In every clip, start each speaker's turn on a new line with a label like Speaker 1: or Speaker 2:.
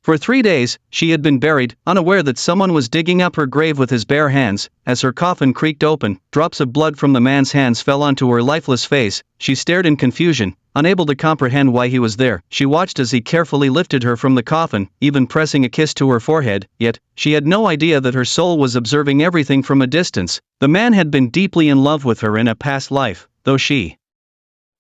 Speaker 1: For 3 days, she had been buried, unaware that someone was digging up her grave with his bare hands. As her coffin creaked open, drops of blood from the man's hands fell onto her lifeless face. She stared in confusion, unable to comprehend why he was there. She watched as he carefully lifted her from the coffin, even pressing a kiss to her forehead, yet, she had no idea that her soul was observing everything from a distance. The man had been deeply in love with her in a past life, though she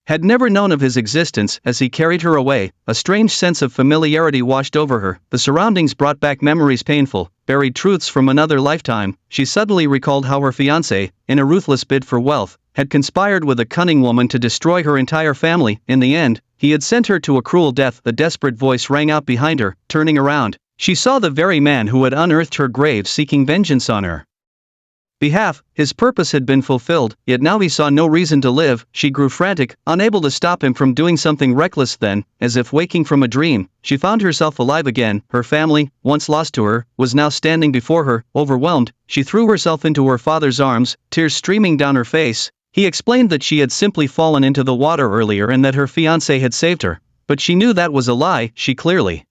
Speaker 1: had never known of his existence. As he carried her away, a strange sense of familiarity washed over her. The surroundings brought back memories, painful, buried truths from another lifetime. She suddenly recalled how her fiance, in a ruthless bid for wealth, had conspired with a cunning woman to destroy her entire family. In the end, he had sent her to a cruel death. The desperate voice rang out behind her. Turning around, she saw the very man who had unearthed her grave seeking vengeance on her behalf. His purpose had been fulfilled, yet now he saw no reason to live. She grew frantic, unable to stop him from doing something reckless. Then, as if waking from a dream, she found herself alive again. Her family, once lost to her, was now standing before her. Overwhelmed, she threw herself into her father's arms, tears streaming down her face. He explained that she had simply fallen into the water earlier and that her fiancé had saved her. But she knew that was a lie. She clearly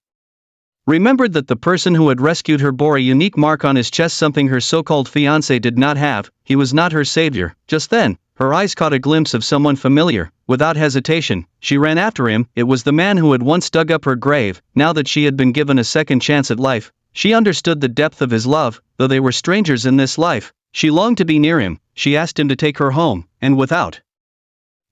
Speaker 1: remembered that the person who had rescued her bore a unique mark on his chest, something her so-called fiancé did not have. He was not her savior. Just then, her eyes caught a glimpse of someone familiar. Without hesitation, she ran after him. It was the man who had once dug up her grave. Now that she had been given a second chance at life, she understood the depth of his love. Though they were strangers in this life, she longed to be near him. She asked him to take her home, and without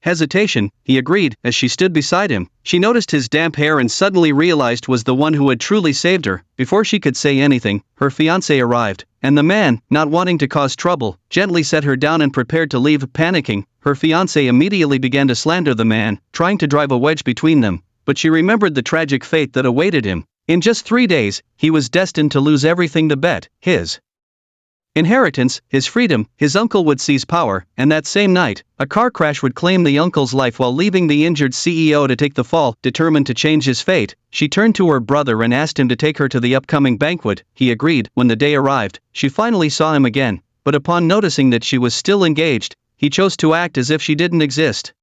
Speaker 1: hesitation, he agreed. As she stood beside him, she noticed his damp hair and suddenly realized was the one who had truly saved her. Before she could say anything, her fiancé arrived, and the man, not wanting to cause trouble, gently set her down and prepared to leave. Panicking, her fiancé immediately began to slander the man, trying to drive a wedge between them, but she remembered the tragic fate that awaited him. In just 3 days, he was destined to lose everything: the bet, his inheritance, his freedom. His uncle would seize power, and that same night, a car crash would claim the uncle's life while leaving the injured CEO to take the fall. Determined to change his fate, she turned to her brother and asked him to take her to the upcoming banquet. He agreed. When the day arrived, she finally saw him again, but upon noticing that she was still engaged, he chose to act as if she didn't exist.